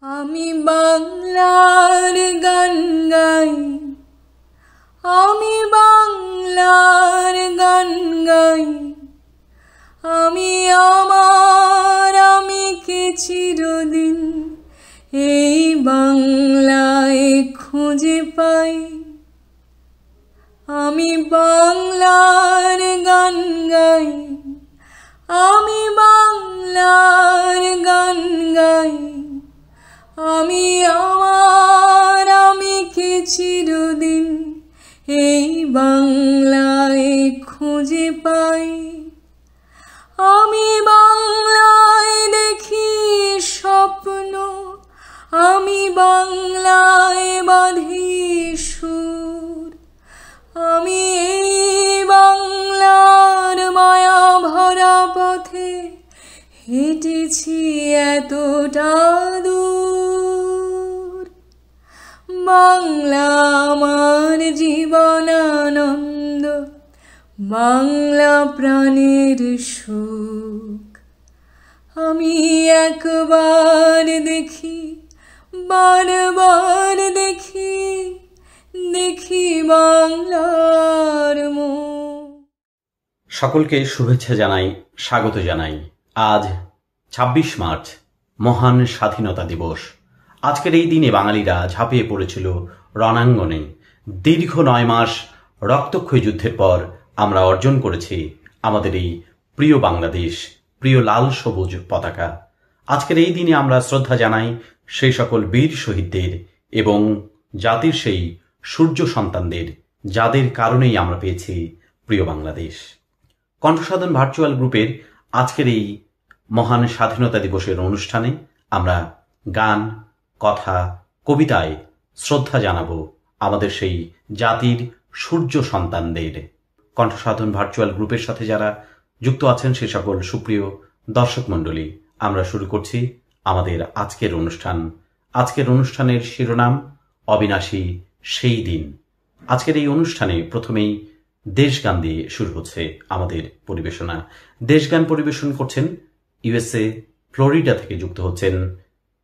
আমি বাংলার গান গাই, আমি বাংলার গান গাই, আমি আমার আমিকে চিরদিন এই বাংলায় খুঁজে পাই। আমি বাংলার গান গাই, আমি বাংলার গান গাই, আমি আমার আমিকে চিরদিন এই বাংলায় খুঁজে পাই। আমি বাংলায় দেখি স্বপ্ন, আমি বাংলায় বাঁধি সুর, আমি এই বাংলার মায়া ভরা পথে হেঁটেছি এতটা দূর। বাংলা আমার জীবনানন্দ, বাংলা প্রাণের সুখ। আমি একবার দেখি, বারবার দেখি, দেখি বাংলার মুখ। সকলকে শুভেচ্ছা জানাই, স্বাগত জানাই। আজ ২৬ মার্চ, মহান স্বাধীনতা দিবস। আজকের এই দিনে বাঙালিরা ঝাঁপিয়ে পড়েছিল রণাঙ্গনে। দীর্ঘ ৯ মাস রক্তক্ষয়ী যুদ্ধের পর আমরা অর্জন করেছি আমাদের এই প্রিয় বাংলাদেশ, প্রিয় লাল সবুজ পতাকা। আজকের এই দিনে আমরা শ্রদ্ধা জানাই সেই সকল বীর শহীদদের এবং জাতির সেই সূর্য সন্তানদের, যাদের কারণেই আমরা পেয়েছি প্রিয় বাংলাদেশ। কণ্ঠসাধন ভার্চুয়াল গ্রুপের আজকের এই মহান স্বাধীনতা দিবসের অনুষ্ঠানে আমরা গান, কথা, কবিতায় শ্রদ্ধা জানাবো আমাদের সেই জাতির সূর্য সন্তানদের। কণ্ঠসাধন ভার্চুয়াল গ্রুপের সাথে যারা যুক্ত আছেন সে সকল সুপ্রিয় দর্শক মণ্ডলী, আমরা শুরু করছি আমাদের আজকের অনুষ্ঠান। আজকের অনুষ্ঠানের শিরোনাম অবিনাশী সেই দিন। আজকের এই অনুষ্ঠানে প্রথমেই দেশগান দিয়ে শুরু হচ্ছে আমাদের পরিবেশনা। দেশগান পরিবেশন করছেন ইউএসএ ফ্লোরিডা থেকে যুক্ত হচ্ছেন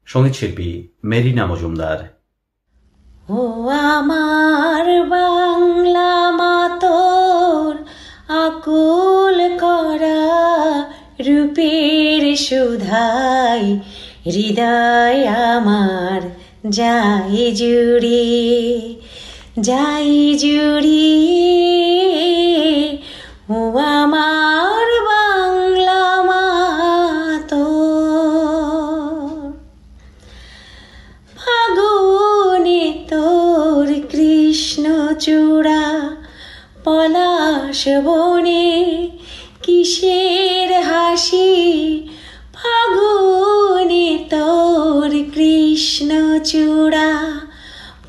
সঙ্গীত শিল্পী মেরিনা মজুমদার। ও আমার বাংলা মাতোর আকুল করা রূপের সুধাই হৃদয় আমার যাই জুড়িয়ে, যাই জুড়িয়ে। ও আমার বাংলা মাতোর ফাগুনে তোর কৃষ্ণচূড়া পলাশ বনে কিসের হাসি। ফাগুনে তোর কৃষ্ণচূড়া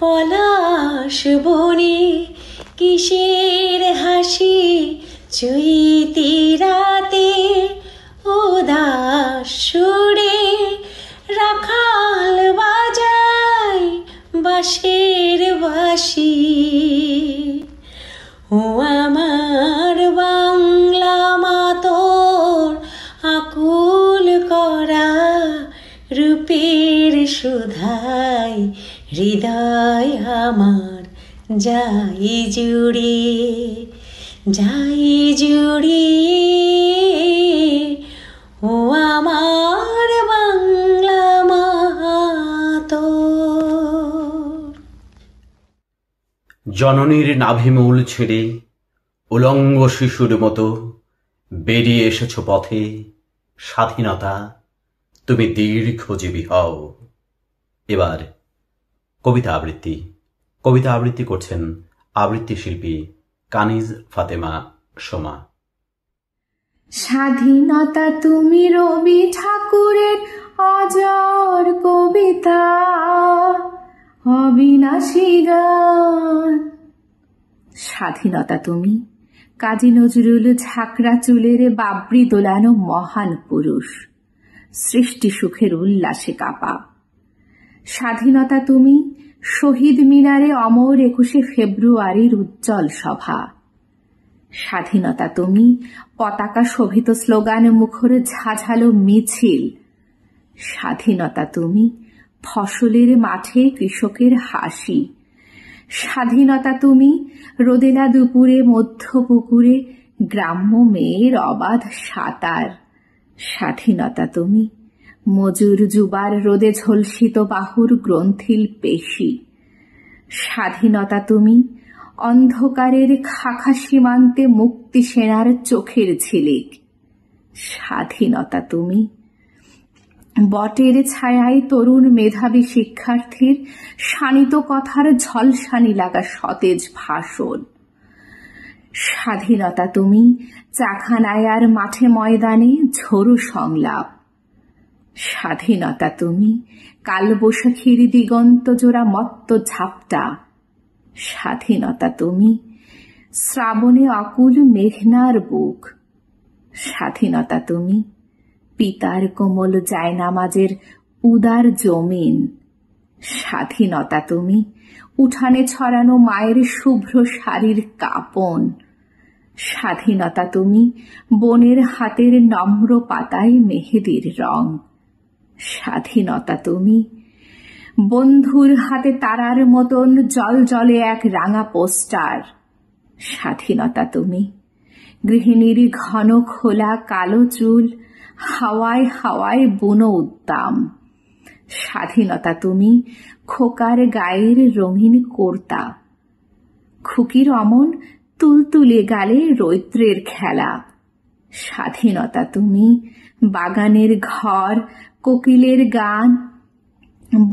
পলাশ বনে কিসের হাসি। চৈতি রাতে উদাস সুরে রাখাল বাজায় বাঁশের বাঁশি। ও আমার বাংলা মাতোর আকুল করা রূপের সুধাই হৃদয় আমার যাই জুড়িয়ে, যাই জুড়িয়ে। ও আমার বাংলা মাতোর। জননীর নাভিমূল ছেড়ে উলঙ্গ শিশুর মতো বেরিয়ে এসেছ পথে, স্বাধীনতা তুমি দীর্ঘজীবী হও। এবার কবিতা আবৃত্তি। কবিতা আবৃত্তি করছেন আবৃত্তি শিল্পী কানিজ ফাতেমা সোমা। স্বাধীনতা তুমি রবি ঠাকুরের অজর কবিতা, অবিনাশী গান। স্বাধীনতা তুমি কাজী নজরুল ঝাঁকড়া চুলের বাবরি দোলানো মহান পুরুষ, সৃষ্টি সুখের উল্লাসে কাপা। স্বাধীনতা তুমি শহীদ মিনারে অমর ২১শে ফেব্রুয়ারির উজ্জ্বল সভা। স্বাধীনতা তুমি পতাকা শোভিত স্লোগান মুখর ঝাঝালো মিছিল। স্বাধীনতা তুমি ফসলের মাঠে কৃষকের হাসি। স্বাধীনতা তুমি রোদেলা দুপুরে মধ্য পুকুরে গ্রাম্য মেয়ের অবাধ সাঁতার। স্বাধীনতা তুমি মজুর যুবার রোদে ঝলসিত বাহুর গ্রন্থিল পেশি। স্বাধীনতা তুমি অন্ধকারের খাখা সীমান্তে মুক্তি সেনার চোখের ঝিলিক। স্বাধীনতা তুমি বটের ছায়ায় তরুণ মেধাবী শিক্ষার্থীর শানিত কথার ঝলসানি লাগা সতেজ ভাষণ। স্বাধীনতা তুমি চাখানায় আর মাঠে ময়দানে ঝোড়ো সংলাপ। স্বাধীনতা তুমি কালবৈশাখীর দিগন্ত জোড়া মত্ত ঝাপটা। স্বাধীনতা তুমি শ্রাবণে অকুল মেঘনার বুক। স্বাধীনতা তুমি পিতার কোমল জায়নামাজের উদার জমিন। স্বাধীনতা তুমি উঠানে ছড়ানো মায়ের শুভ্র শাড়ির কাপন। স্বাধীনতা তুমি বনের হাতের নম্র পাতায় মেহেদির রং। স্বাধীনতা তুমি বন্ধুর হাতে তারার মতন জল জলে এক রাঙা পোস্টার। স্বাধীনতা তুমি গৃহিণীর ঘন খোলা কালো চুল হাওয়ায় হাওয়ায় বুনো উদ্দাম। স্বাধীনতা তুমি খোকার গায়ের রঙিন কর্তা। খুকির অমন তুলতুলে গালে রৌদ্রের খেলা। স্বাধীনতা তুমি বাগানের ঘর, কোকিলের গান,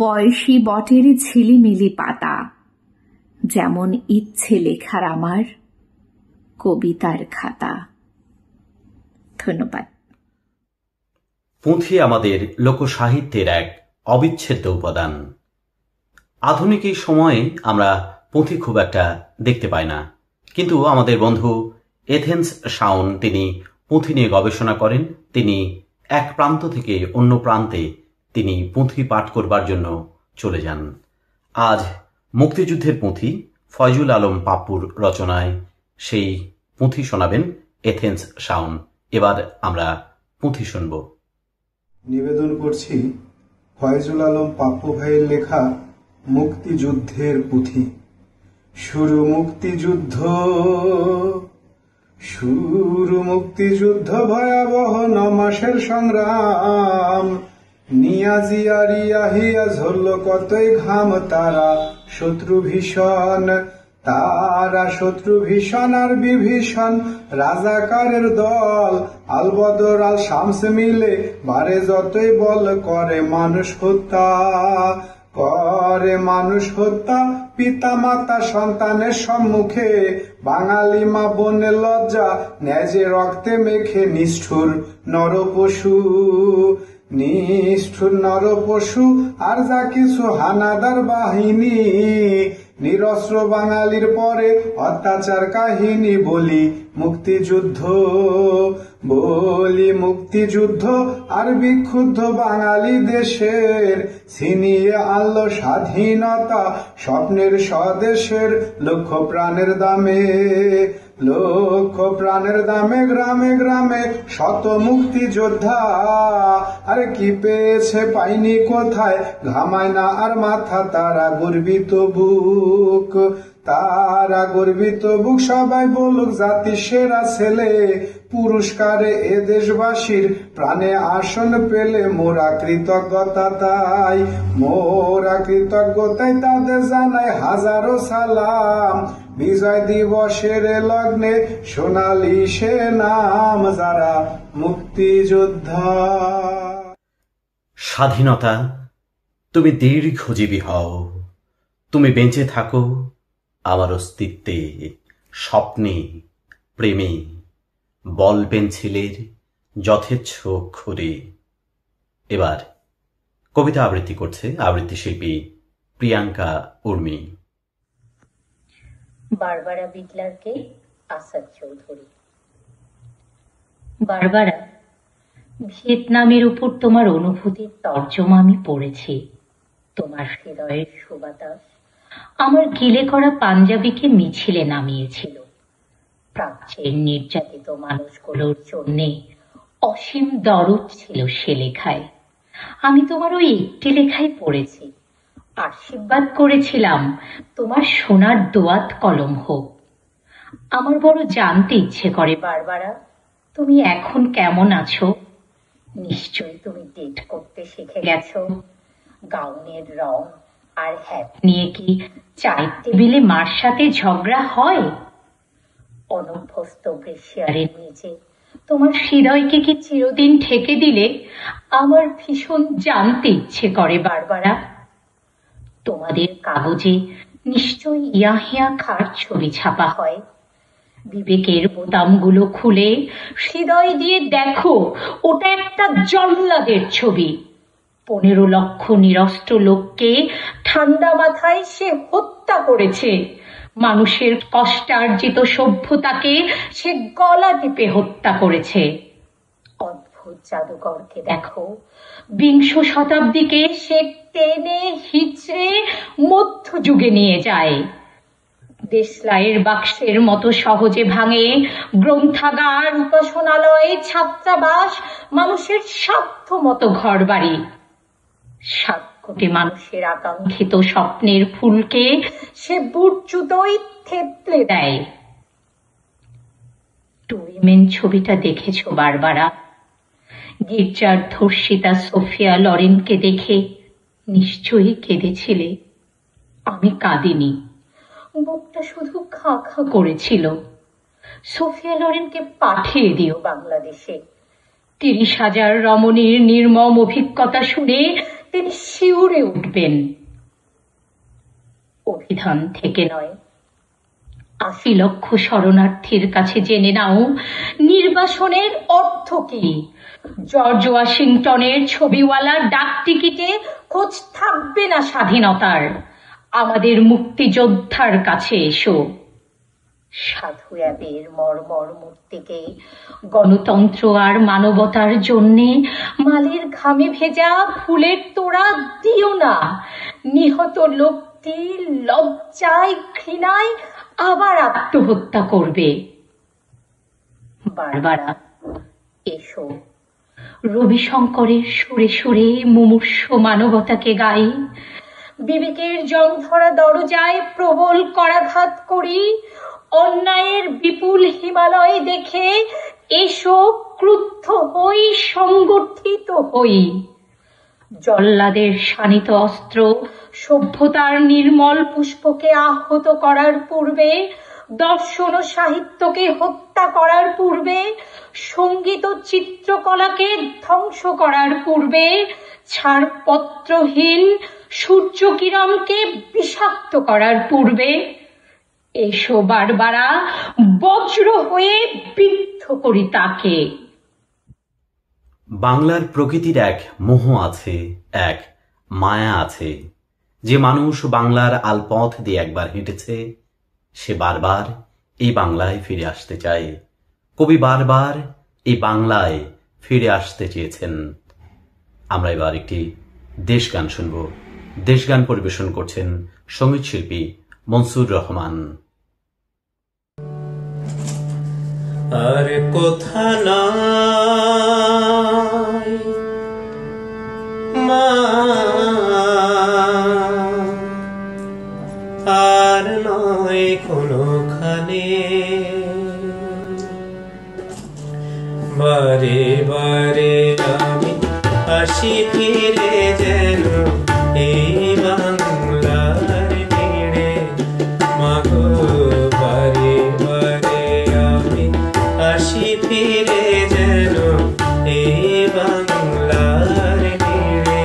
বয়সী বটের ঝিলিমিলি পাতা। যেমন ইচ্ছে লেখার আমার কবিতার খাতা। ধন্যবাদ। পুঁথি আমাদের লোকসাহিত্যের এক অবিচ্ছেদ্য উপাদান। আধুনিক এই সময়ে আমরা পুঁথি খুব একটা দেখতে পাই না, কিন্তু আমাদের বন্ধু এথেন্স শাওন তিনি পুঁথি নিয়ে গবেষণা করেন। তিনি এক প্রান্ত থেকে অন্য প্রান্তে তিনি পুঁথি পাঠ করবার জন্য চলে যান। আজ মুক্তিযুদ্ধের পুঁথি ফয়জুল আলম পাপ্পুর রচনায় সেই পুঁথি শোনাবেন এথেন্স শাওন। এবার আমরা পুঁথি শুনব। নিবেদন করছি ফয়জুল আলম পাপ্পু ভাইয়ের লেখা মুক্তিযুদ্ধের পুঁথি। শুরু মুক্তিযুদ্ধ, শুরু মুক্তিযুদ্ধ, ভয়াবহ 9 মাসের সংগ্রাম। নিয়াজি আরিয়া হিয়া ঝরল কতই ঘাম, তারা শত্রু ভীষণ, তারা শত্রু ভীষণ আর বিভীষণ রাজাকারের দল। আলবদর আল শামস মিলে বারে যতই বল করে মানুষ হত্যা, করে মানুষ হত্যা। পিতা মাতা সন্তানের সম্মুখে বাঙালি মা বোনের লজ্জা ন্যাজে রক্তে মেখে নিষ্ঠুর নরপশু, নিষ্ঠুর নরপশু আর যা কিছু হানাদার বাহিনী। নিরস্ত্র বাঙালির পরে অত্যাচার কাহিনী বলি মুক্তিযুদ্ধ, বলি মুক্তিযুদ্ধ। আর বিক্ষুব্ধ বাঙালি দেশের ছিনিয়ে আনলো স্বাধীনতা স্বপ্নের স্বদেশের। লক্ষ প্রাণের দামে, লক্ষ প্রাণের দামে গ্রামে গ্রামে শত মুক্তিযোদ্ধা। আর কি পেয়েছে পাইনি কোথায়, ঘামায় না আর মাথা, তারা গর্বিত বুক, তারা গর্বিত বুক। সবাই বলুক জাতি সেরা ছেলে, পুরস্কারে এ দেশবাসীর প্রাণে আসন পেলে মোরা কৃতজ্ঞতা তাই, মোরা কৃতজ্ঞতাই তাদের জানাই হাজারো সালাম। বিজয় দিবসের লগ্নে সোনালী সে নাম যারা মুক্তিযোদ্ধা। স্বাধীনতা তুমি দীর্ঘজীবী হও, তুমি বেঁচে থাকো আমার অস্তিত্বে, স্বপ্নে, প্রেমে, বল পেন্সিলের যথেচ্ছ অক্ষরে। এবার কবিতা আবৃত্তি করছে আবৃত্তি শিল্পী প্রিয়াঙ্কা উর্মি। বারবারা বিটলারকে আসাদ চৌধুরী। বারবারা, ভিয়েতনামের উপর তোমার অনুভূতির তর্জমা আমি পড়েছি। তোমার হৃদয়ের সুবাতাস আমার গিলে করা পাঞ্জাবিকে মিছিলে নামিয়েছিল। প্রাচ্যের নির্যাতিত মানুষগুলোর জন্যে অসীম দরদ ছিল সে লেখায়। আমি তোমার ওই একটি লেখাই পড়েছি, আশীর্বাদ করেছিলাম তোমার সোনার দোয়াত কলম হোক। আমার বড় জানতে ইচ্ছে করে বারবারা, তুমি এখন কেমন আছো? নিশ্চয়ই তুমি ডেট করতে শিখে গেছো। গাউনের রং আর হ্যাট নিয়ে কি চায়ের টেবিলে মার সাথে ঝগড়া হয়? অনভ্যস্ত ব্রেশিয়ারের নিচে তোমার হৃদয়কে কি চিরদিন ঠেকে দিলে? আমার ভীষণ জানতে ইচ্ছে করে বারবারা। তোমাদের কাগজে নিশ্চয়ই ইয়াহিয়া খাঁর ছবি ছাপা হয়। বিবেকের বোতামগুলো খুলে হৃদয় দিয়ে দেখো, ওটা একটা জল্লাদের ছবি। 15 লক্ষ নিরস্ত্র লোককে ঠান্ডা মাথায় সে হত্যা করেছে। মানুষের কষ্টার্জিত সভ্যতাকে সে গলা টিপে হত্যা করেছে। অদ্ভুত জাদুকরকে দেখো, 20 শতাব্দীকে সে টেনে হিচড়ে মধ্যযুগে নিয়ে যায়। দেশলাইয়ের বাক্সের মতো সহজে ভাঙে গ্রন্থাগার, উপাসনালয়, ছাত্রাবাস, মানুষের সাধ্য মতো ঘর বাড়ি। 7 কোটি মানুষের আকাঙ্ক্ষিত স্বপ্নের ফুলকে সে বুটজুতোই থেতলে দেয়। টুইমেন ছবিটা দেখেছো বারবারা? গির্জার ধর্ষিতা সোফিয়া লরেনকে দেখে নিশ্চয়ই কেঁদেছিলে। আমি কাঁদিনি, বুকটা শুধু খা খা করেছিল। সোফিয়া লরেনকে পাঠিয়ে দিও বাংলাদেশে। 30,000 রমণীর নির্মম অভিজ্ঞতা শুনে তিনি শিউরে উঠবেন। অভিধান থেকে নয়, 80 লক্ষ শরণার্থীর কাছে জেনে নাও নির্বাসনের অর্থ কি। জর্জ ওয়াশিংটনের ছবিওয়ালা ডাক টিকিটে খোঁজ থাকবে না স্বাধীনতার। আমাদের মুক্তিযোদ্ধার কাছে এসো। সাধু অ্যাবের মর্মর মূর্তিকে গণতন্ত্র আর মানবতার জন্যে মালের ঘামে ভেজা ফুলের তোড়া দিও না। নিহত লোকটি লজ্জায় ঘৃণায় আবার আত্মহত্যা করবে। বারবারা এসো, রবিশঙ্করের সুরে সুরে মুমূর্ষ মানবতাকে গাই। বিবেকের জং ধরা দরজায় প্রবল করাঘাত করি। অন্যায়ের বিপুল হিমালয় দেখে এসো, ক্রুদ্ধ হই, সংগঠিত হই। জল্লাদের শানিত অস্ত্র সভ্যতার নির্মল পুষ্পকে আহত করার পূর্বে, দর্শন ও সাহিত্যকে হত্যা করার পূর্বে, সঙ্গীত ও চিত্রকলাকে ধ্বংস করার পূর্বে, ছাড়পত্রহীন সূর্যকিরণকে বিষাক্ত করার পূর্বে এসো বারবারা, বজ্র হয়ে বিদ্ধ করি তাকে। বাংলার প্রকৃতির এক মোহ আছে, এক মায়া আছে। যে মানুষ বাংলার আলপথ দিয়ে একবার হেঁটেছে সে বারবার এই বাংলায় ফিরে আসতে চায়। কবি বারবার এই বাংলায় ফিরে আসতে চেয়েছেন। আমরা এবার একটি দেশগান শুনব। দেশগান পরিবেশন করছেন সঙ্গীত শিল্পী মনসুর রহমান। আর কোথা নাই মা, আর নয় কোনোখানে, বারে বারে আমি আসি ফিরে যেন এই বাংলার তীরে। মাগো বারে বারে আমি আসি ফিরে যেন এই বাংলার তীরে।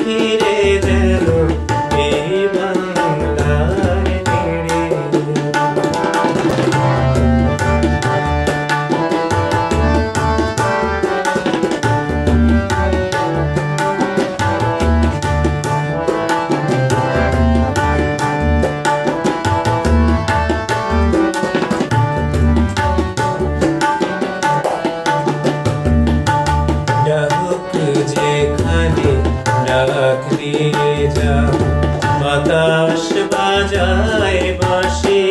ফিরে যেন এই বাংলার তীরে। ডাক যেখানে ডাক দিয়ে যা, বাতাস বাজায় বাঁশি,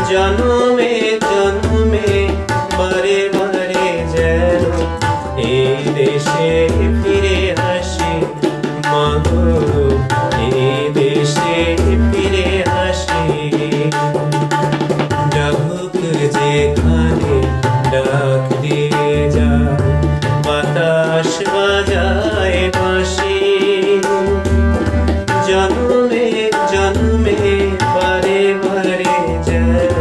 জন্মে জন্মে বারে বারে যেন এই দেশে ফিরে আসি, মাগো এই দেশে ফিরে আসি। ডাক যেখানে ডাক দিয়ে যায়, বাতাস বাজায় বাঁশি, জন্মে জন্মে বারে বারে যেন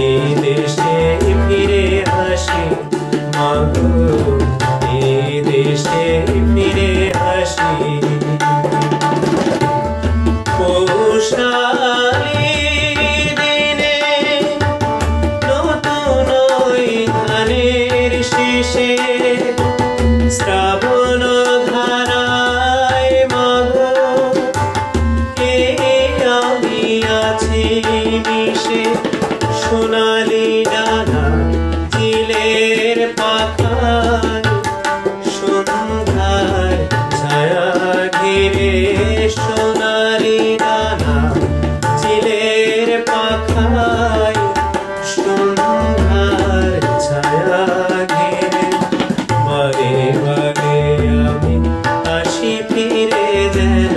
এই দেশে ফিরে আসি, মাগো এই দেশে ফিরে আসি। পৌষালি দিনে নতুন ওই ধানের শীষে, শ্রাবণ ধারায় মাগো কে আমি আছি মিশে, সোনালি ডানা চিলের পাখায়, সন্ধ্যার ছায়া ঘিরে সোনালি ডানা চিলের পাখায়, সন্ধ্যার ছায়া ঘিরে বারে বারে আমি আসি ফিরে যেন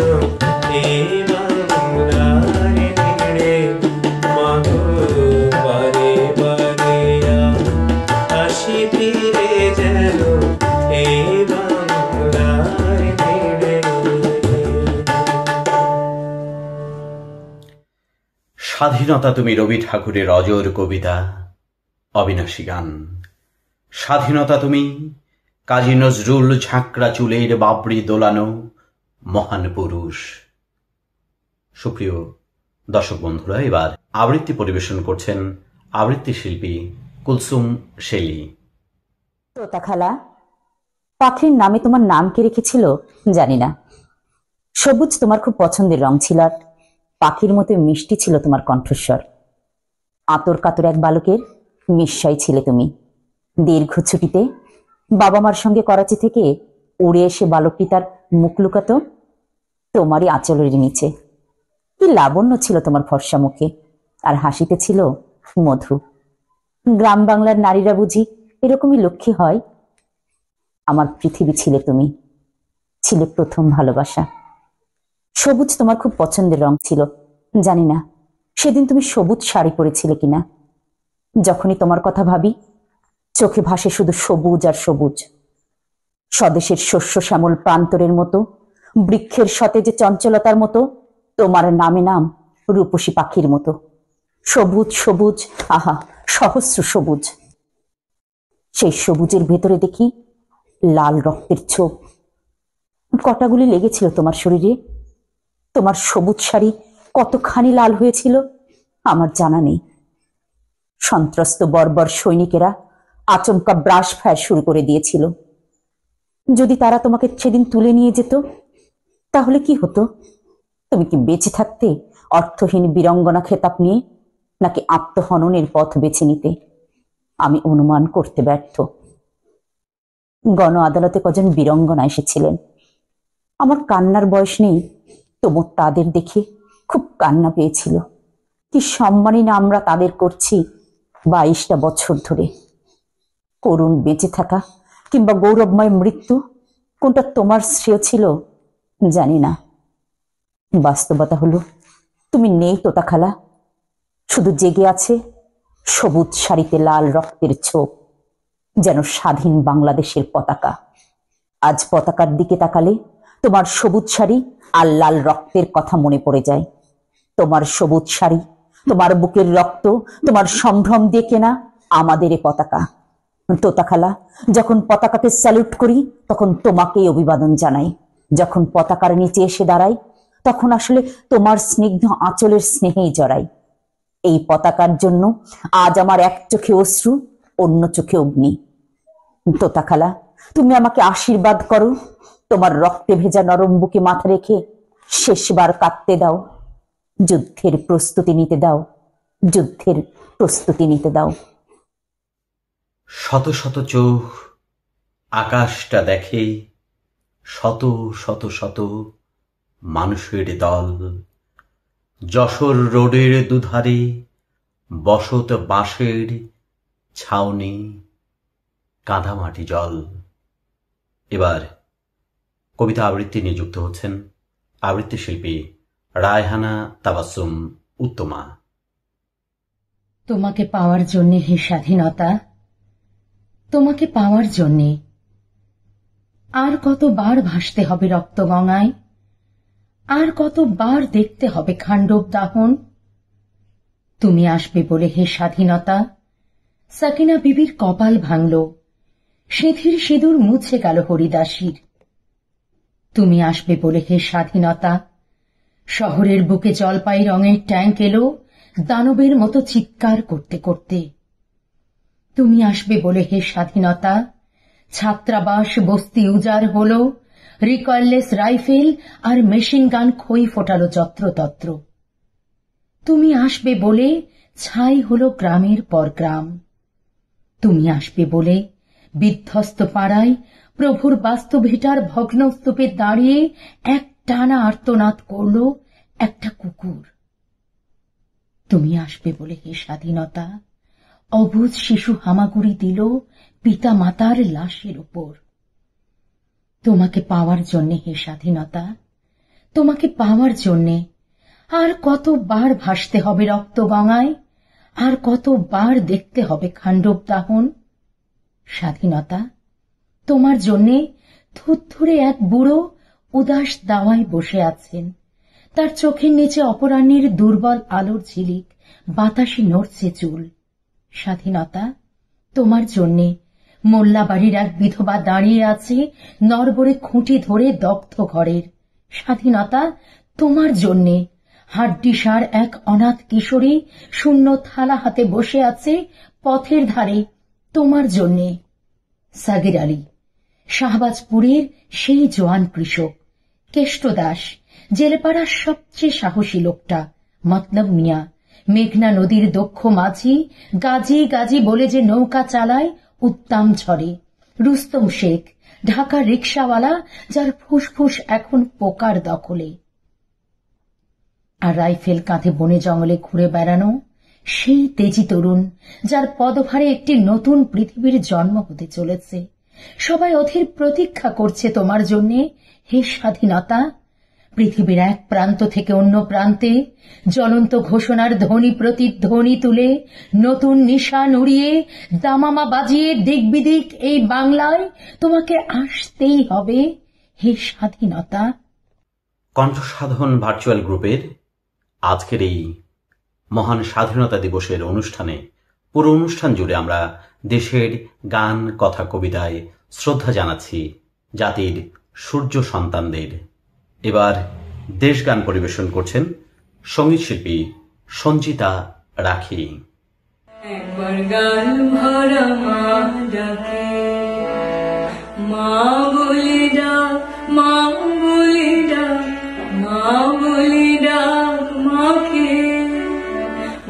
এই বাংলার তীরে, মাগো বারে বারে আমি আসি ফিরে যেন এই বাংলার তীরে। স্বাধীনতা তুমি রবি ঠাকুরের অজর কবিতা, অবিনাশী গান। স্বাধীনতা তুমি কাজী নজরুল ঝাঁকড়া চুলের বাবরি দোলানো মহান পুরুষ। সুপ্রিয় দর্শক বন্ধুরা, এবার আবৃত্তি পরিবেশন করছেন আবৃত্তি শিল্পী কুলসুম শেলি। তোতা খালা, পাখির নামে তোমার নাম কে রেখেছিল জানি না। সবুজ তোমার খুব পছন্দের রং ছিল, আর পাখির মতো মিষ্টি ছিল তোমার কণ্ঠস্বর। আতর কাতর এক বালকের নিশ্চয় ছিলে তুমি। দীর্ঘ ছুটিতে বাবা মার সঙ্গে করাচি থেকে উড়ে এসে বালকটি তার মুখ লুকাতো তোমারই আঁচলের নিচে। কি লাবণ্য ছিল তোমার ফর্সা মুখে, আর হাসিতে ছিল মধু। গ্রাম বাংলার নারীরা বুঝি এরকমই লক্ষ্মী হয়। আমার পৃথিবী ছিলে তুমি, ছিলে প্রথম ভালোবাসা। সবুজ তোমার খুব পছন্দের রং ছিল, জানি না সেদিন তুমি সবুজ শাড়ি পরেছিলে কিনা। যখনই তোমার কথা ভাবি চোখে ভাসে শুধু সবুজ আর সবুজ। স্বদেশের শস্য শ্যামল প্রান্তরের মতো, বৃক্ষের সতেজে চঞ্চলতার মতো, তোমার নামে নাম রূপসী পাখির মতো। সবুজ সবুজ, আহা সহস্র সবুজ। সেই সবুজের ভেতরে দেখি লাল রক্তের ছোপ। কটাগুলি লেগেছিল তোমার শরীরে। তোমার সবুজ শাড়ি কতখানি লাল হয়েছিল আমার জানা নেই। সন্ত্রস্ত বর্বর সৈনিকেরা আচমকা ব্রাশ ফায়ার শুরু করে দিয়েছিল। যদি তারা তোমাকে সেদিন তুলে নিয়ে যেত তাহলে কি হতো? তুমি কি বেঁচে থাকতে অর্থহীন বীরঙ্গনা খেতাব নিয়ে, নাকি আত্মহননের পথ বেছে নিতে? আমি অনুমান করতে ব্যর্থ। গণ আদালতে কজন বীরঙ্গনা এসেছিলেন। আমার কান্নার বয়স নেই, তবু তাদের দেখে খুব কান্না পেয়েছিল। কি সম্মানই না আমরা তাদের করছি 22টা বছর ধরে। করুণ বেঁচে থাকা কিংবা গৌরবময় মৃত্যু, কোনটা তোমার শ্রেয় ছিল জানি না। বাস্তবতা হলো তুমি নেই তোতা খালা, শুধু জেগে আছে সবুজ শাড়িতে লাল রক্তের ছোপ, যেন স্বাধীন বাংলাদেশের পতাকা। আজ পতাকার দিকে তাকালে তোমার সবুজ শাড়ি আর লাল রক্তের কথা মনে পড়ে যায়। তোমার সবুজ শাড়ি, তোমার বুকের রক্ত, তোমার সম্ভ্রম দিয়ে কেনা আমাদের এ পতাকা। তোতা খালা, যখন পতাকাকে স্যালুট করি তখন তোমাকেই অভিবাদন জানাই। যখন পতাকার নিচে এসে দাঁড়াই তখন আসলে তোমার স্নিগ্ধ আঁচলের স্নেহেই জড়াই। এই পতাকার জন্য আজ আমার এক চোখে অশ্রু, অন্য চোখে অগ্নি। তোতা খালা, তুমি আমাকে আশীর্বাদ করো, তোমার রক্তে ভেজা নরম বুকে মাথা রেখে শেষবার কাঁদতে দাও, যুদ্ধের প্রস্তুতি নিতে দাও, যুদ্ধের প্রস্তুতি নিতে দাও। শত শত চোখ আকাশটা দেখে, শত শত শত মানুষের দল, যশোর রোডের দুধারে বসত বাঁশের ছাউনি, কাদামাটি জল। এবার কবিতা আবৃত্তি নিযুক্ত হচ্ছেন আবৃত্তি শিল্পী রায়হানা তাবাসসুম উত্তমা। তোমাকে পাওয়ার জন্যে হে স্বাধীনতা, তোমাকে পাওয়ার জন্যে আর কতবার ভাসতে হবে রক্তগঙ্গায়, আর কতবার দেখতে হবে খান্ডব দাহন। তুমি আসবে বলে হে স্বাধীনতা, সাকিনা বিবির কপাল ভাঙল, সিঁথির সিঁদুর মুছে গেল হরিদাসীর। তুমি আসবে বলে হে স্বাধীনতা, শহরের বুকে জলপাই রঙের ট্যাঙ্ক এলো দানবের মতো চিৎকার করতে করতে। তুমি আসবে বলে হে স্বাধীনতা, ছাত্রাবাস বস্তি উজাড় হল, রিকয়েললেস রাইফেল আর মেশিন গান খই ফোটালো যত্রতত্র। তুমি আসবে বলে ছাই হল গ্রামের পর গ্রাম। তুমি আসবে বলে বিধ্বস্ত পাড়ায় প্রভুর বাস্তবভিটার ভগ্নস্তূপে দাঁড়িয়ে এক টানা আর্তনাদ করল একটা কুকুর। তুমি আসবে বলে হে স্বাধীনতা, অবুঝ শিশু হামাগুড়ি দিল পিতা মাতার লাশের উপর। তোমাকে পাওয়ার জন্যে হে স্বাধীনতা, তোমাকে পাওয়ার জন্যে আর কতবার ভাসতে হবে রক্তগঙ্গায়, আর কতবার দেখতে হবে খান্ডব দাহন। স্বাধীনতা, তোমার জন্যে থুরথুরে এক বুড়ো উদাস দাওয়ায় বসে আছেন, তার চোখের নিচে অপরাহ্নের দুর্বল আলোর ঝিলিক, বাতাসে নড়ছে চুল। স্বাধীনতা, তোমার জন্যে মোল্লাবাড়ির এক বিধবা দাঁড়িয়ে আছে নরবরে খুঁটি ধরে দগ্ধ ঘরের। স্বাধীনতা, তোমার জন্যে হাড্ডিসার এক অনাথ কিশোরী শূন্য থালা হাতে বসে আছে পথের ধারে। তোমার জন্যে সাগির আলী, শাহবাজপুরের সেই জোয়ান কৃষক, কেষ্টদাস, জেলেপাড়ার সবচেয়ে সাহসী লোকটা, মতলব মিয়া, মেঘনা নদীর দক্ষ মাঝি, গাজী গাজী বলে যে নৌকা চালায় উত্তাম ঝড়ে, রুস্তম শেখ, ঢাকার রিকশাওয়ালা, যার ফুসফুস এখন পোকার দখলে। আর রাইফেল কাঁধে বনে জঙ্গলে ঘুরে বেড়ানো সেই তেজি তরুণ, যার পদভারে একটি নতুন পৃথিবীর জন্ম হতে চলেছে। সবাই অধীর প্রতীক্ষা করছে তোমার জন্যে হে স্বাধীনতা। পৃথিবীর এক প্রান্ত থেকে অন্য প্রান্তে জ্বলন্ত ঘোষণার ধ্বনি প্রতিধ্বনি তুলে, নতুন নিশান উড়িয়ে, দামামা বাজিয়ে দিক বিদিক এই বাংলায় তোমাকে আসতেই হবে হে স্বাধীনতা। কণ্ঠসাধন ভার্চুয়াল গ্রুপের আজকের এই মহান স্বাধীনতা দিবসের অনুষ্ঠানে পুরো অনুষ্ঠান জুড়ে আমরা দেশের গান, কথা, কবিতায় শ্রদ্ধা জানাচ্ছি জাতির সূর্য সন্তানদের। এবার দেশগান পরিবেশন করছেন সঙ্গীত শিল্পী সঞ্জিতা রাখি। একবার গাল ভরা মা ডাকে, মা বলে ডাক, মা বলে ডাক, মা বলে ডাক মাকে,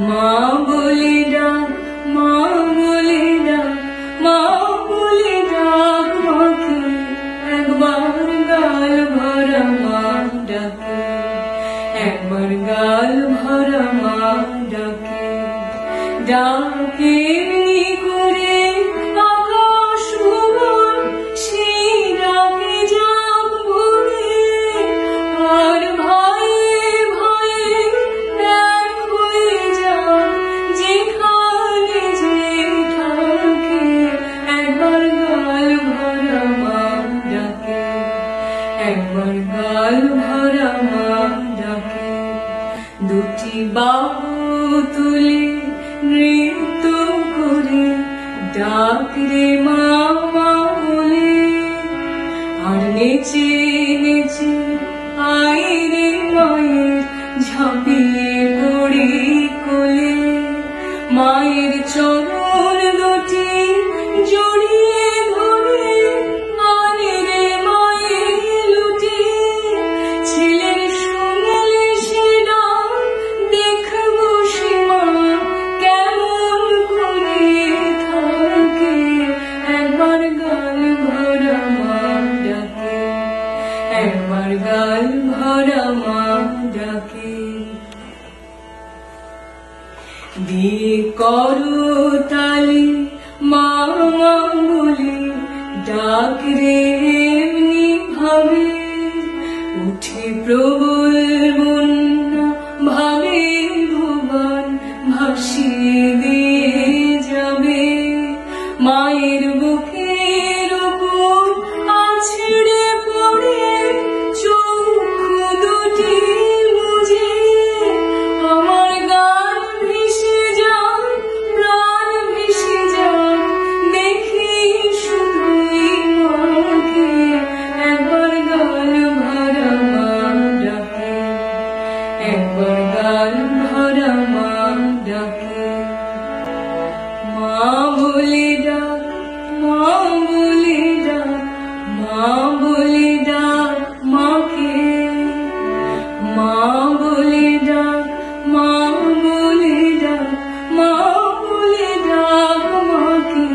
মা বলে ডাক, মা বলে ডাক, মা বলে ডাক মাকে। একবার গাল ভরা মা ডাকে, একবার গাল ভরা মা ডাকে, ডাকে করে আকাশ ভুবন, সেই ডাকে যাক ভুলে, আর ভয়ে ভয়ে এক হয়ে যাক যেখানে যে থাকে। একবার গাল ভরা মা ডাকে, একবার গাল ভরা মা ডাকে। দুটি বাহু তুলে নৃত্য করে ডাক রে মামা বলে, আর নেচে নেচে আয় রে মায়ের ঝাঁপিয়ে পড়ি কোলে, মায়ের চরণ দুটি জড়িয়ে ধরে আনে রে মায়ের লুটি, ছেলের শুনলে সে ডাক দেখবো সে মা কেমন করে থাকে, একবার গাল ভরা মা ডাকে, একবার গাল ভরা মা ডাকে। দিয়ে করো তালি মামা বলে, ডাক রে এমনি ভাবে, উঠে প্রবল বন্যা ভাবে ভুবন ভাসিয়ে দিয়ে যাবে, মায়ের বুকের উপর আছড়ে পড়ে চক্ষু দুটি বুঝে, আমার গান ভেসে যাক প্রাণ ভেসে যাক দেখি শুধুই মাকে, একবার গাল ভরা মা ডাকে, একবার গাল ভরা মা ডাকে। মা বলে ডাক, মা বলে ডাক, মা বলে ডাক মাকে, মা বলে ডাক, মা বলে ডাক, মা বলে ডাক মাকে,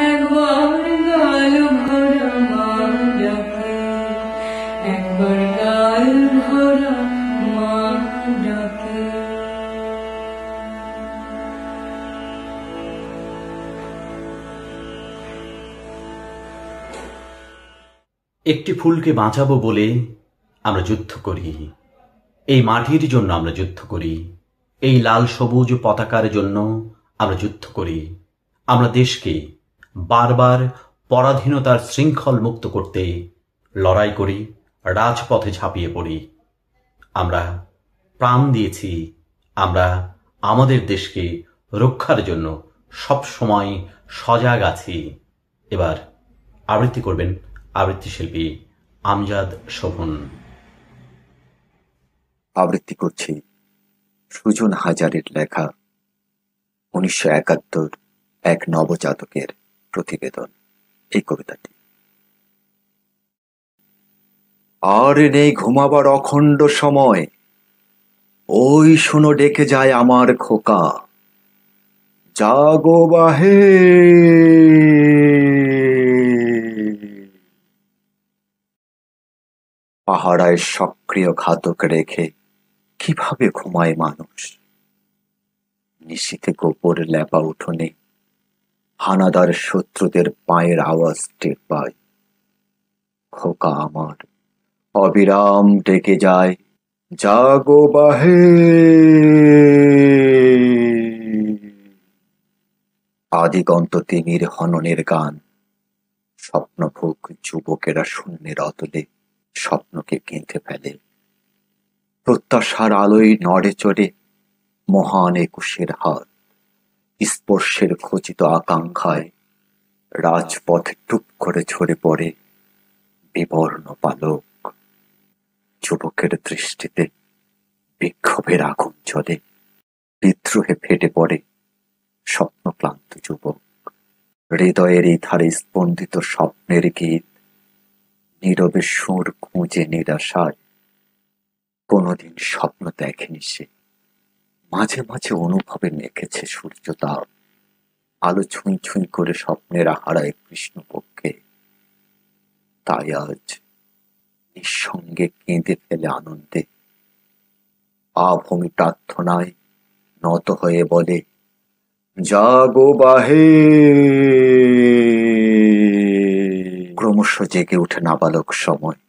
একবার গাল ভরা মা ডাকে, একবার গাল ভরা মা ডাকে। একটি ফুলকে বাঁচাবো বলে আমরা যুদ্ধ করি, এই মাটির জন্য আমরা যুদ্ধ করি, এই লাল সবুজ পতাকার জন্য আমরা যুদ্ধ করি। আমরা দেশকে বারবার পরাধীনতার শৃঙ্খল মুক্ত করতে লড়াই করি, রাজপথে ঝাঁপিয়ে পড়ি। আমরা প্রাণ দিয়েছি, আমরা আমাদের দেশকে রক্ষার জন্য সব সময় সজাগ আছি। এবার আবৃত্তি করবেন আবৃত্তি শিল্পী আমজাদ শোভন। আবৃত্তি করছি সুজন হাজারের লেখা 1971 এক নবজাতকের প্রতিবেদন, এই কবিতাটি। আর নেই ঘুমাবার অখণ্ড সময়, ওই শোনো ডেকে যায় আমার খোকা, জাগো বাহে। পাহাড়ায় সক্রিয় ঘাতক রেখে কিভাবে ঘুমায় মানুষ, নিশীথে গোপর ল্যাপা উঠোনে হানাদার শত্রুদের পায়ের আওয়াজ টের পায়। খোকা আমার অবিরাম ডেকে যায়, জাগো বাহে। আদিগন্ত তিমির হননের গান, স্বপ্নভোগ যুবকেরা শূন্যের অতলে স্বপ্নকে কিনতে ফেলে। প্রত্যাশার আলোয় নড়ে চড়ে মহান একুশের হাত, স্পর্শের খচিত আকাঙ্ক্ষায় রাজপথে টুপ করে ঝরে পড়ে বিবর্ণ পালক। যুবকের দৃষ্টিতে বিক্ষোভের আগুন জ্বলে, বিদ্রোহে ফেটে পড়ে স্বপ্নক্লান্ত যুবক। হৃদয়ের এই ধারে স্পন্দিত স্বপ্নের গীত নীরবে সুর খুঁজে নিরাশায়। কোনোদিন স্বপ্ন দেখেনি সে, মাঝে মাঝে অনুভবে মেখেছে সূর্যতাপ, আলো ছুঁই ছুঁই করে স্বপ্নের হারায় কৃষ্ণপক্ষে। তাই আজ নিঃসঙ্গে কেঁদে ফেলে আনন্দে, আভূমি প্রার্থনায় নত হয়ে বলে, জাগো বাহে। ক্রমশ জেগে উঠে নাবালক সময়,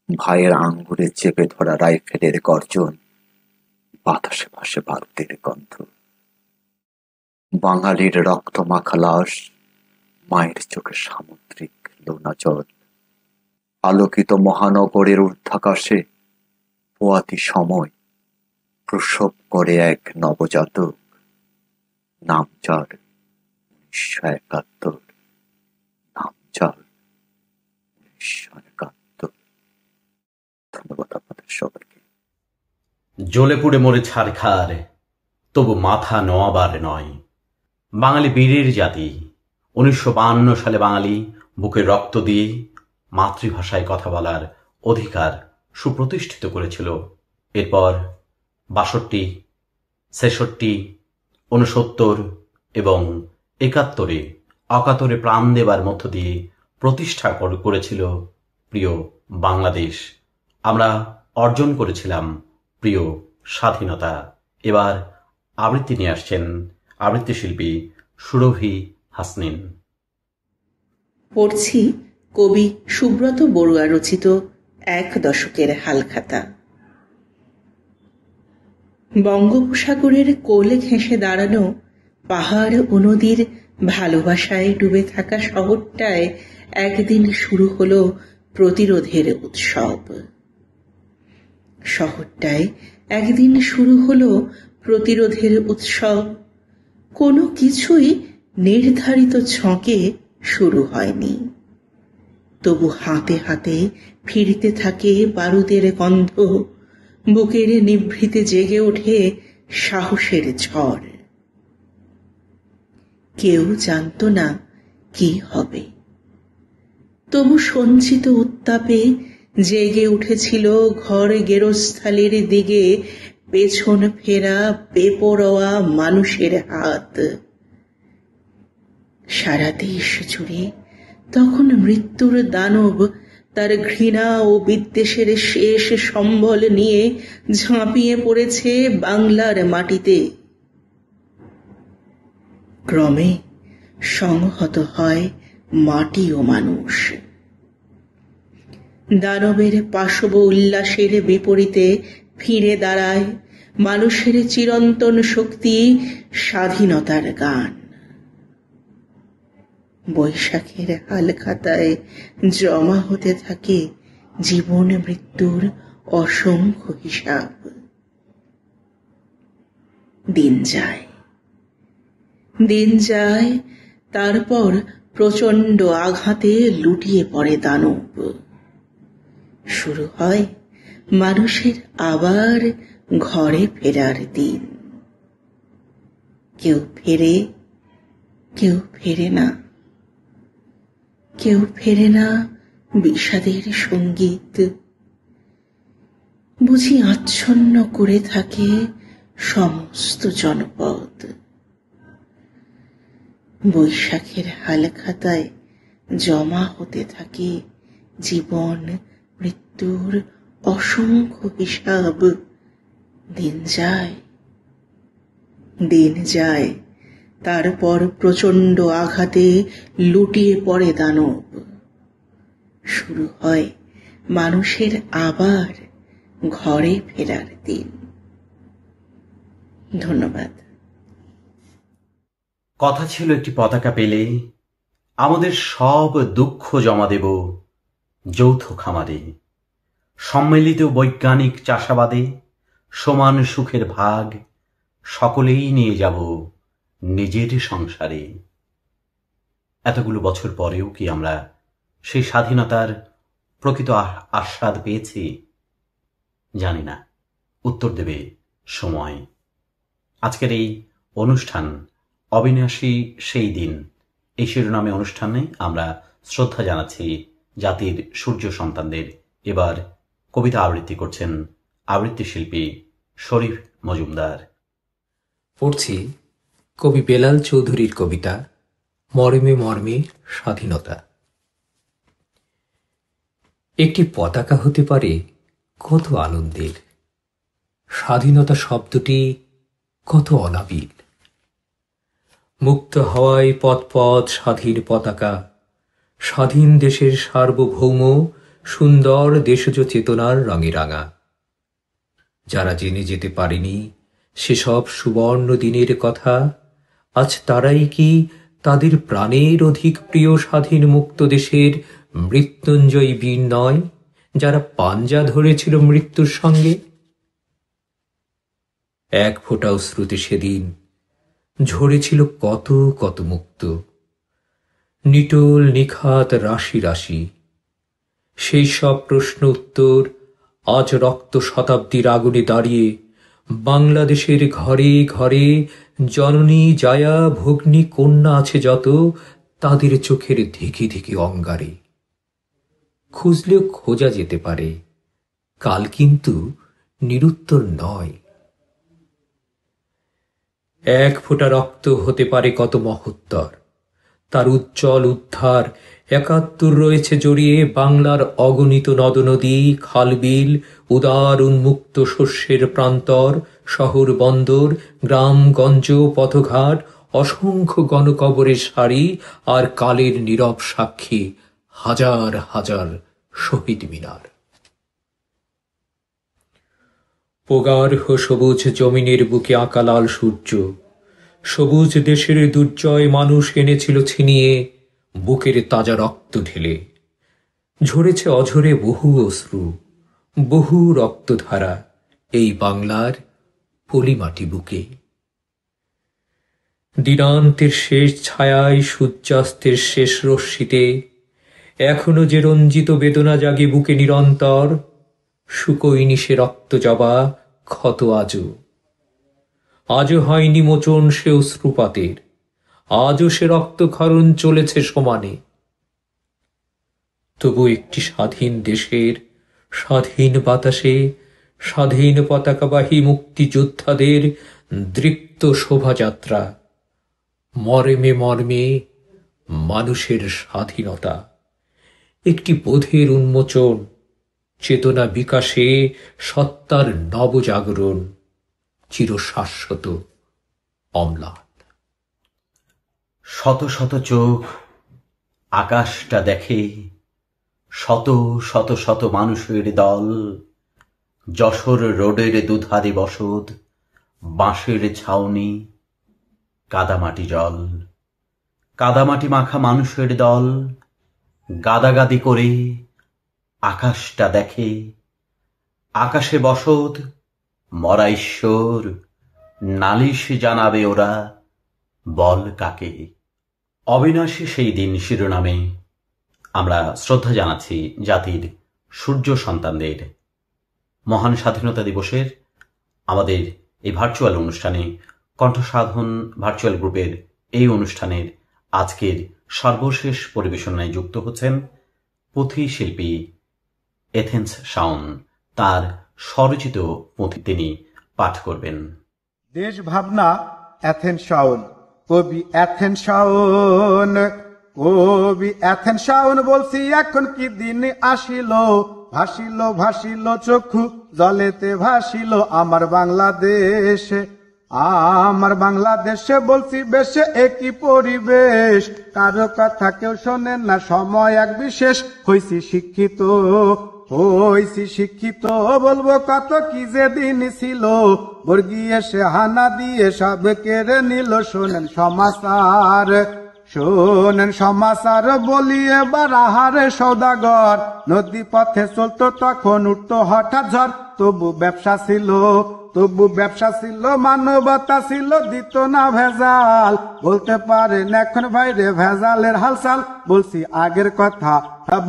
ভাইয়ের আঙ্গুলে চেপে ধরা রাইফেলের গর্জন, বাতাসে ভাসে ভারতের গন্ধ। বাঙালির রক্ত মাখা লাশ, মায়ের চোখে সামুদ্রিক লোনা জল। আলোকিত মহানগরের ঊর্ধ্বাকাশে পোয়াতি সময় প্রসব করে এক নবজাতক, নাম যার ১৯৭১ নাম চাল ১৯৭১। ধন্যবাদ আপনাদের সবাইকে। জ্বলে পুড়ে মরে ছারখার, তবু মাথা নোয়াবার নয়। বাঙালি বীরের জাতি। ১৯৫২ সালে বাঙালি বুকে রক্ত দিয়ে মাতৃভাষায় কথা বলার অধিকার সুপ্রতিষ্ঠিত করেছিল। এরপর ৬২, ৬৬, ৬৯ এবং ৭১ অকাতরে প্রাণ দেবার মধ্য দিয়ে প্রতিষ্ঠা করেছিল প্রিয় বাংলাদেশ। আমরা অর্জন করেছিলাম প্রিয় স্বাধীনতা। এবার আবৃত্তি নিয়ে আসছেন আবৃত্তি শিল্পী সুরভি হাসনিন। পড়ছি কবি সুব্রত বড়ুয়া রচিত ১ দশকের হালখাতা। বঙ্গোপসাগরের কোল ঘেঁষে দাঁড়ানো পাহাড় ও নদীর ভালোবাসায় ডুবে থাকা শহরটায় একদিন শুরু হলো প্রতিরোধের উৎসব। শহরটায় একদিন শুরু হলো প্রতিরোধের উৎসব। কোনো কিছুই নির্ধারিত ছকে শুরু হয়নি, তবু হাতে হাতে ফিরতে থাকে বারুদের গন্ধ। বুকের নিভৃতে জেগে ওঠে সাহসের ঝড়। কেউ জানত না কি হবে, তবু সঞ্চিত উত্তাপে জেগে উঠেছিল ঘর গেরস্থালির দিকে পেছন ফেরা বেপরোয়া মানুষের হাত। সারা দেশ জুড়ে তখন মৃত্যুর দানব তার ঘৃণা ও বিদ্বেষের শেষ সম্বল নিয়ে ঝাঁপিয়ে পড়েছে বাংলার মাটিতে। ক্রমে সংহত হয় মাটি ও মানুষ। দানবের পাশব উল্লাসের বিপরীতে ফিরে দাঁড়ায় মানুষের চিরন্তন শক্তি, স্বাধীনতার গান। বৈশাখের হালখাতায় জমা হতে থাকে জীবন মৃত্যুর অসংখ্য হিসাব। দিন যায়, দিন যায়, তারপর প্রচণ্ড আঘাতে লুটিয়ে পড়ে দানব। শুরু হয় মানুষের আবার ঘরে ফেরার দিন। কেউ ফেরে, কেউ ফেরে না। কেউ ফেরে না বিষাদের সঙ্গীত বুঝি আচ্ছন্ন করে থাকে সমস্ত জনপদ। বৈশাখের হালখাতায় জমা হতে থাকে জীবন মৃত্যুর অসংখ্য হিসাব। দিন যায়, দিন যায়, তারপর প্রচণ্ড আঘাতে লুটিয়ে পড়ে দানব। শুরু হয় মানুষের আবার ঘরে ফেরার দিন। ধন্যবাদ। কথা ছিল একটি পতাকা পেলে আমাদের সব দুঃখ জমা দেব যৌথ খামারে। সম্মিলিত বৈজ্ঞানিক চাষাবাদে সমান সুখের ভাগ সকলেই নিয়ে যাব নিজের সংসারে। এতগুলো বছর পরেও কি আমরা সেই স্বাধীনতার প্রকৃত আস্বাদ পেয়েছি? জানি না, উত্তর দেবে সময়। আজকের এই অনুষ্ঠান অবিনাশী সেই দিন, এই শিরোনামে অনুষ্ঠানে আমরা শ্রদ্ধা জানাচ্ছি জাতির সূর্য সন্তানদের। এবার কবিতা আবৃত্তি করছেন আবৃত্তি শিল্পী শরীফ মজুমদার। পড়ছি কবি বেলাল চৌধুরীর কবিতা মর্মে মর্মে স্বাধীনতা। একটি পতাকা হতে পারে কত আনন্দের, স্বাধীনতা শব্দটি কত অনাবিল। মুক্ত হওয়ায় পথ পথ স্বাধীন পতাকা, স্বাধীন দেশের সার্বভৌম সুন্দর দেশজ চেতনার রঙে রাঙা। যারা জেনে যেতে পারেনি সেসব সুবর্ণ দিনের কথা, আজ তারাই কি তাদের প্রাণের অধিক প্রিয় স্বাধীন মুক্ত দেশের মৃত্যুঞ্জয়ী বীর নয়, যারা পাঞ্জা ধরেছিল মৃত্যুর সঙ্গে? এক ফোঁটা অশ্রুতে সেদিন ঝরেছিল কত কত মুক্ত, নিটোল নিখাত রাশি রাশি। সেই সব প্রশ্ন উত্তর আজ রক্ত শতাব্দীর আগুনে দাঁড়িয়ে বাংলাদেশের ঘরে ঘরে জননী জায়া ভগ্নী কন্যা আছে যত, তাদের চোখের ধিকি ধিকি অঙ্গারে। খুঁজলেও খোঁজা যেতে পারে, কাল কিন্তু নিরুত্তর নয়। এক ফোঁটা রক্ত হতে পারে কত মহত্তর, তার উজ্জ্বল উদ্ধার ৭১ রয়েছে জড়িয়ে বাংলার অগণিত নদনদী, খালবিল, উদার উন্মুক্ত শস্যের প্রান্তর, শহর বন্দর, গ্রামগঞ্জ, পথঘাট, অসংখ্য গণকবরের সারি, আর কালের নীরব সাক্ষী হাজার হাজার শহীদ মিনার। প্রগাঢ় সবুজ জমিনের বুকে আঁকা লাল সূর্য, সবুজ দেশের দুর্জয় মানুষ এনেছিল ছিনিয়ে বুকের তাজা রক্ত ঢেলে। ঝরেছে অঝরে বহু অশ্রু, বহু রক্তধারা এই বাংলার পলিমাটি বুকে। দিনান্তের শেষ ছায়ায়, সূর্যাস্তের শেষ রশ্মিতে এখনো যে রঞ্জিত বেদনা জাগে বুকে নিরন্তর, শুকোয়নি সে রক্ত জবা ক্ষত আজও হয়নি মোচন সে অশ্রুপাতের, আজও সে রক্তক্ষরণ চলেছে সমানে। তবু একটি স্বাধীন দেশের স্বাধীন বাতাসে স্বাধীন পতাকাবাহী মুক্তিযোদ্ধাদের দৃপ্ত শোভাযাত্রা, মর্মে মর্মে মানুষের স্বাধীনতা, একটি বোধের উন্মোচন, চেতনা বিকাশে সত্তার নবজাগরণ, চিরশাশ্বত অম্লান। শত শত চোখ আকাশটা দেখে, শত শত শত মানুষের দল, যশোর রোডের দুধারে বসত, বাঁশের ছাউনি, কাদামাটি জল, কাদামাটি মাখা মানুষের দল, গাদাগাদি করে আকাশটা দেখে। আকাশে বসত, মরা ঈশ্বর, নালিশ জানাবে ওরা, বল কাকে। অবিনাশী সেই দিন শিরোনামে আমরা শ্রদ্ধা জানাচ্ছি জাতির সূর্য সন্তানদের। মহান স্বাধীনতা দিবসের আমাদের এই ভার্চুয়াল অনুষ্ঠানে কণ্ঠসাধন ভার্চুয়াল গ্রুপের এই অনুষ্ঠানের আজকের সর্বশেষ পরিবেশনায় যুক্ত হচ্ছেন পুঁথি শিল্পী এথেন্স শাওন। তার স্বরচিত পুঁথি তিনি পাঠ করবেন। দেশ ভাবনা এথেন্স শাওন, কবি এথেন্স শাওন, কবি এথেন্স শাওন। বলছি এখন কি দিন আসিল, ভাসিল ভাসিল চক্ষু জলেতে ভাসিল আমার বাংলাদেশ, আমার বাংলাদেশে। বলছি বেশে একই পরিবেশ, কারো কথা কেউ শোনেন না, সময় এক বিশেষ। হইছি শিক্ষিত, হইছি শিক্ষিত, বলবো কত কি যে দিন ছিল, বর্গী এসে হানা দিয়ে সব কেড়ে নিল। শোনেন সমাচার, শোনেন সমাচার, বলি এবার আহারে সৌদাগর। নদী পথে চলতো তখন উঠতো হঠাৎ ঝড়, তবু ব্যবসা ছিল, তবু ব্যবসা ছিল, মানবতা ছিল, দিত না ভেজাল। বলতে পারেন এখন ভাইরে ভেজালের হালচাল। বলছি আগের কথা,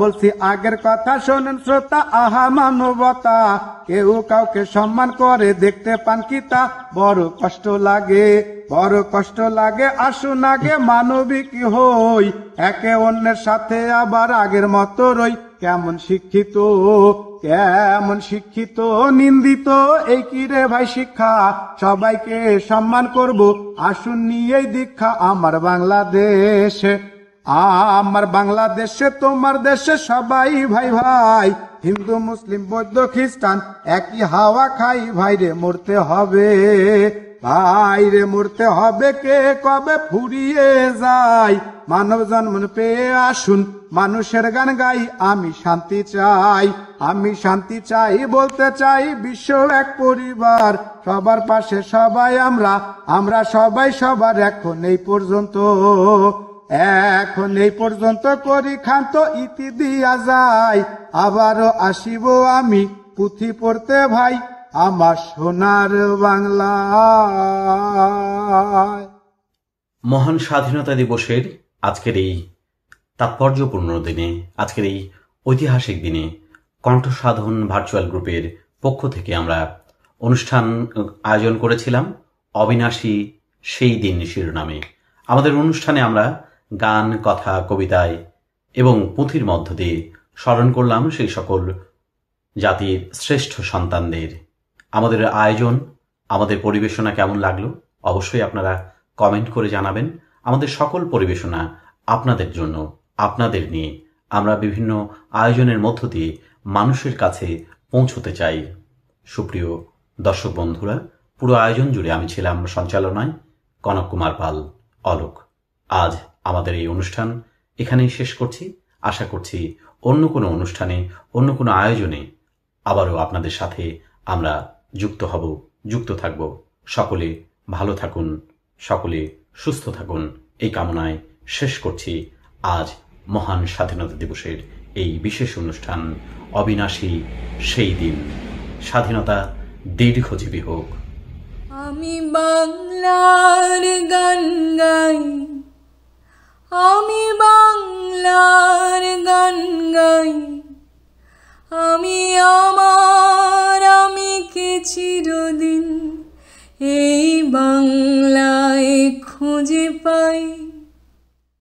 বলছি আগের কথা, শোনেন শ্রোতা, আহা মানবতা। কেউ কাউকে সম্মান করে দেখতে পান কি তা, বড় কষ্ট লাগে, বড় কষ্ট লাগে। আসুন আগে মানবিক হই, একে অন্যের সাথে আবার আগের মতো রই। কেমন শিক্ষিত, কেমন শিক্ষিত, নিন্দিত এই কি রে ভাই শিক্ষা। সবাইকে সম্মান করব, আসুন নিয়েই দীক্ষা। আমার বাংলাদেশ, আমার বাংলাদেশে, তোমার দেশে সবাই ভাই ভাই। হিন্দু মুসলিম বৌদ্ধ খ্রিস্টান একই হাওয়া খাই। ভাইরে মরতে হবে, ভাইরে মরতে হবে, কে কবে ফুরিয়ে যায়। মানব জন্ম পেয়ে আসুন মানুষের গান গাই। আমি শান্তি চাই, আমি শান্তি চাই, বলতে চাই বিশ্ব এক পরিবার। সবার পাশে সবাই আমরা, আমরা সবাই সবার। এখন এই পর্যন্ত, এখন এই পর্যন্ত করি ক্ষান্ত, ইতি দিয়া যায়। আবারও আসিব আমি পুঁথি পড়তে ভাই, আমার সোনার বাংলায়। মহান স্বাধীনতা দিবসের আজকের এই তাৎপর্যপূর্ণ দিনে, আজকের এই ঐতিহাসিক দিনে কণ্ঠসাধন ভার্চুয়াল গ্রুপের পক্ষ থেকে আমরা অনুষ্ঠান আয়োজন করেছিলাম অবিনাশী সেই দিন শিরোনামে। আমাদের অনুষ্ঠানে আমরা গান, কথা, কবিতায় এবং পুঁথির মধ্য দিয়ে স্মরণ করলাম সেই সকল জাতির শ্রেষ্ঠ সন্তানদের। আমাদের আয়োজন, আমাদের পরিবেশনা কেমন লাগলো অবশ্যই আপনারা কমেন্ট করে জানাবেন। আমাদের সকল পরিবেশনা আপনাদের জন্য, আপনাদের নিয়ে আমরা বিভিন্ন আয়োজনের মধ্য দিয়ে মানুষের কাছে পৌঁছতে চাই। সুপ্রিয় দর্শক বন্ধুরা, পুরো আয়োজন জুড়ে আমি ছিলাম সঞ্চালনায় কনক কুমার পাল, অলোক। আজ আমাদের এই অনুষ্ঠান এখানেই শেষ করছি। আশা করছি অন্য কোনো অনুষ্ঠানে, অন্য কোনো আয়োজনে আবারও আপনাদের সাথে আমরা যুক্ত থাকব। সকলে ভালো থাকুন, সকলে সুস্থ থাকুন, এই কামনায় শেষ করছি আজ মহান স্বাধীনতা দিবসের এই বিশেষ অনুষ্ঠান অবিনাশী সেই দিন। স্বাধীনতা দীর্ঘজীবী হোক। আমি বাংলার গান গাই, আমি বাংলার গান গাই, আমি কে চিরদিন এই বাংলায় খুঁজে পাই।